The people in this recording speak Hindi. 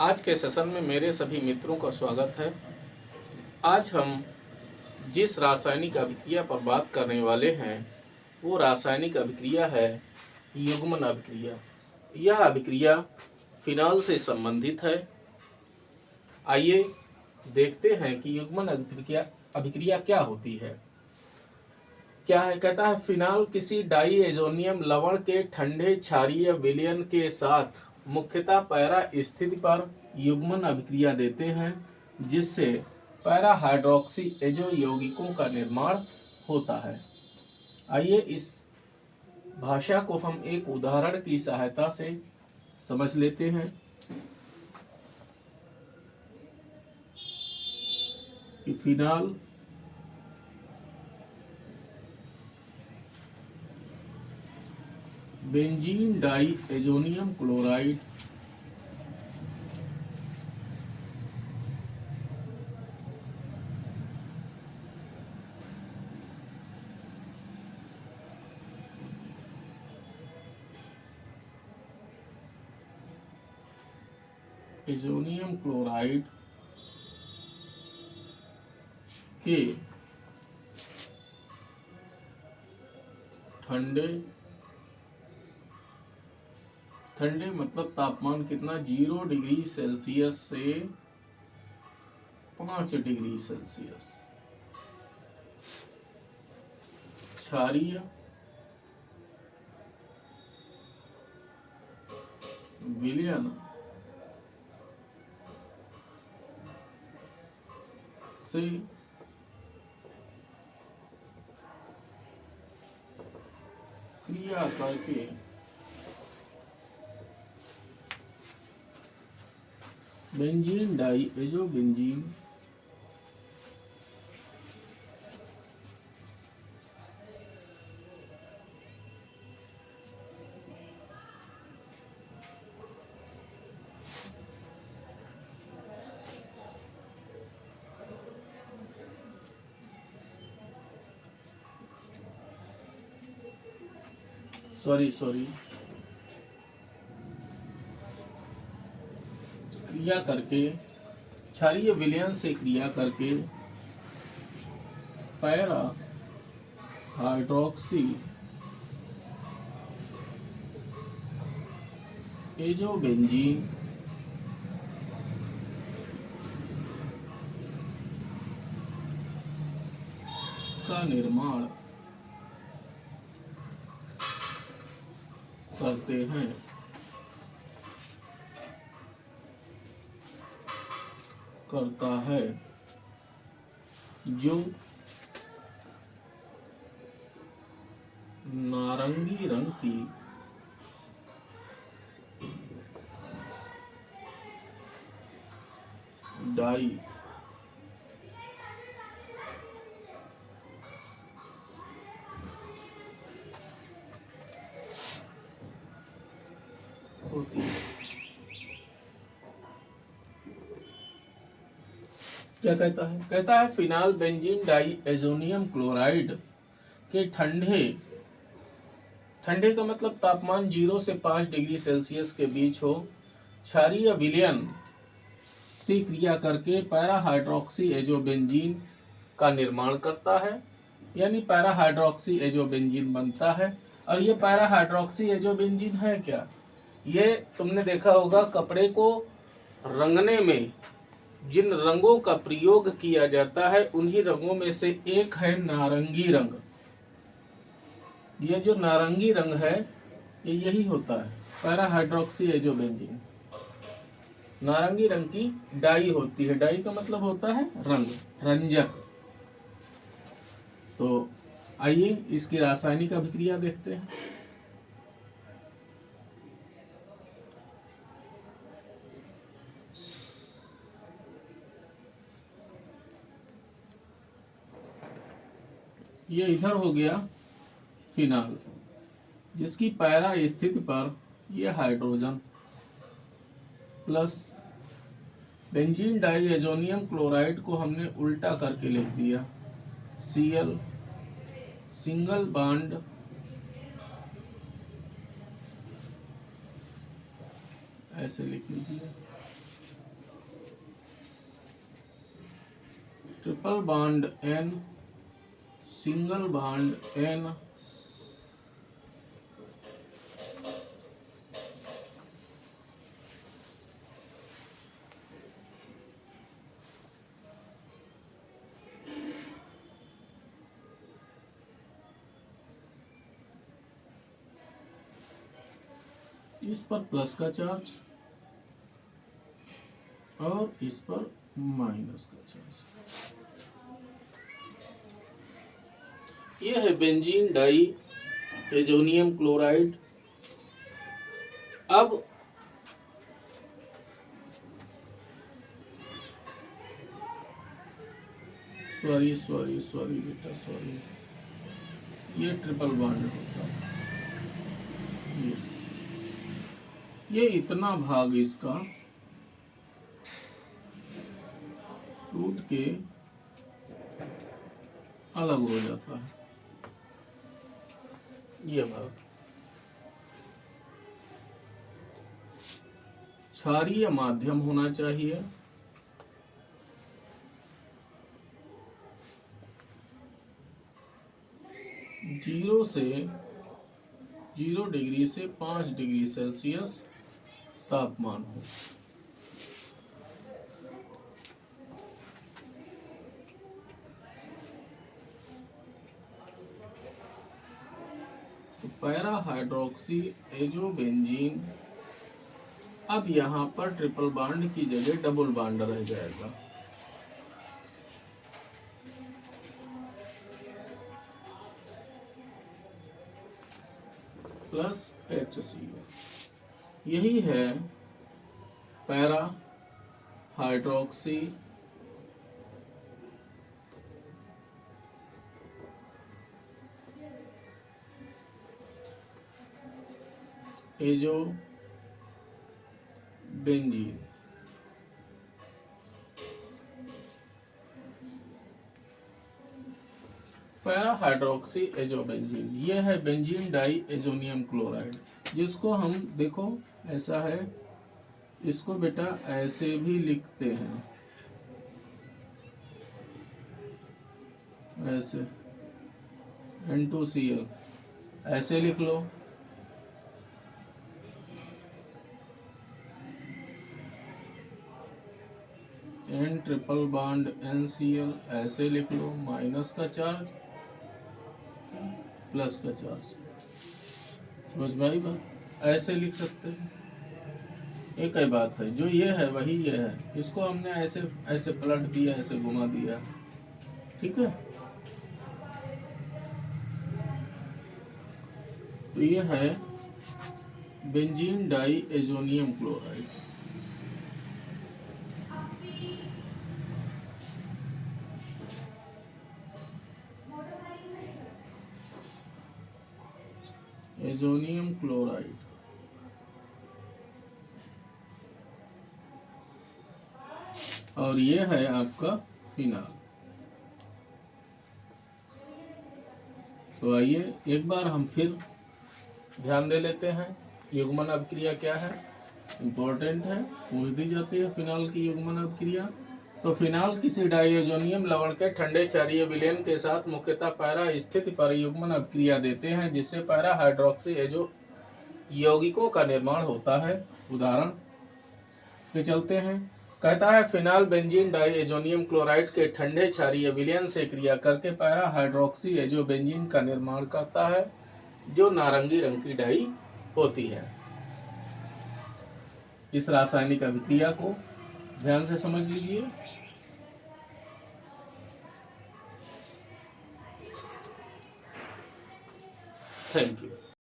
आज के सेशन में मेरे सभी मित्रों का स्वागत है। आज हम जिस रासायनिक अभिक्रिया पर बात करने वाले हैं वो रासायनिक अभिक्रिया है युग्मन अभिक्रिया। यह अभिक्रिया फिनॉल से संबंधित है। आइए देखते हैं कि युग्मन अभिक्रिया क्या होती है। क्या है, कहता है फिनॉल किसी डाईएजोनियम लवण के ठंडे क्षारीय विलयन के साथ मुख्यतः पैरा स्थिति पर युग्मन अभिक्रिया देते हैं, जिससे पैरा हाइड्रोक्सी एजो यौगिकों का निर्माण होता है। आइए इस भाषा को हम एक उदाहरण की सहायता से समझ लेते हैं कि phenol benzene diazonium chloride azonium chloride के ठंडे मतलब तापमान कितना, 0 डिग्री सेल्सियस से 5 डिग्री सेल्सियस क्षारीय विलयन से क्रिया करके बेंजीन डाईएजोबेंजीन क्रिया करके क्षारीय विलयन से क्रिया करके पैरा हाइड्रोक्सी एजोबेंजीन का निर्माण करते हैं। करता है जो नारंगी रंग की डाई होती है। क्या कहता है, कहता है फिनाल बेंजीन डाईएजोनियम क्लोराइड के ठंडे का मतलब तापमान 0 से 5 डिग्री सेल्सियस के बीच हो, क्षारीय विलयन से क्रिया करके पैरा हाइड्रोक्सी एजोबेंजीन का निर्माण करता है, यानी पैरा हाइड्रोक्सी एजोबेंजीन बनता है। और ये पैरा हाइड्रोक्सी एजोबेंजीन है क्या, ये तुमने देखा होगा कपड़े को रंगने में जिन रंगों का प्रयोग किया जाता है उन्हीं रंगों में से एक है नारंगी रंग। ये जो नारंगी रंग है ये यही होता है पैरा हाइड्रोक्सी एजोबेंजीन। नारंगी रंग की डाई होती है, डाई का मतलब होता है रंग, रंजक। तो आइए इसकी रासायनिक अभिक्रिया देखते हैं। ये इधर हो गया फिनाल, जिसकी पैरा स्थिति पर ये hydrogen plus benzene diazonium chloride को हमने उल्टा करके लिख दिया, Cl सिंगल बॉन्ड ऐसे लिख लीजिए triple bond N, single bond N, इस पर प्लस का चार्ज और इस पर माइनस का चार्ज। यह है बेंजीन डाई एजोनियम क्लोराइड। अब सॉरी बेटा, सॉरी, ये ट्रिपल बॉन्ड होता है। ये इतना भाग इसका टूट के अलग हो जाता है। ये भाग क्षारीय माध्यम होना चाहिए। जीरो डिग्री से 5 डिग्री सेल्सियस तापमान हो। तो पैरा हाइड्रोक्सी एजोबेंजीन, अब यहाँ पर ट्रिपल बॉन्ड की जगह डबल बॉन्ड रह जाएगा। प्लस HCl, यही है para hydroxy azobenzene. Para hydroxy azobenzene, यह है बेंजीन डाई एजोनियम क्लोराइड, जिसको हम देखो ऐसा है, इसको बेटा ऐसे भी लिखते हैं, ऐसे N2Cl ऐसे लिख लो, N ट्रिपल बॉन्ड NCl ऐसे लिख लो, माइनस का चार्ज प्लस का चार्ज। समझ में आई बात? ऐसे लिख सकते हैं, एक ही बात है। जो ये है वही ये है, इसको हमने ऐसे ऐसे पलट दिया, ऐसे घुमा दिया, ठीक है। तो ये है benzene diazonium chloride. Azonium chloride और ये है आपका फिनाल। तो आइए एक बार हम फिर ध्यान दे लेते हैं, युग्मन अभिक्रिया क्या है, इम्पोर्टेंट है, पूछ दी जाती है फिनाल की युग्मन अभिक्रिया। तो फिनाल किसी डाइएजोनियम लवण के ठंडे क्षारीय विलयन के साथ मुख्यतः पैरा स्थिति पर युग्मन अभिक्रिया देते हैं, जिससे पैरा हाइड्रोक्सी एजो यौगिकों का निर्माण होता है। उदाहरण पे चलते हैं। कहता है फिनाल बेंजीन डाइएजोनियम क्लोराइड के ठंडे क्षारीय विलयन से क्रिया करके पैरा हाइड्रोक्सी एजोबेंजीन का निर्माण करता है, जो नारंगी रंग की डाई होती है। इस रासायनिक अभिक्रिया को ध्यान से समझ लीजिए। Thank you.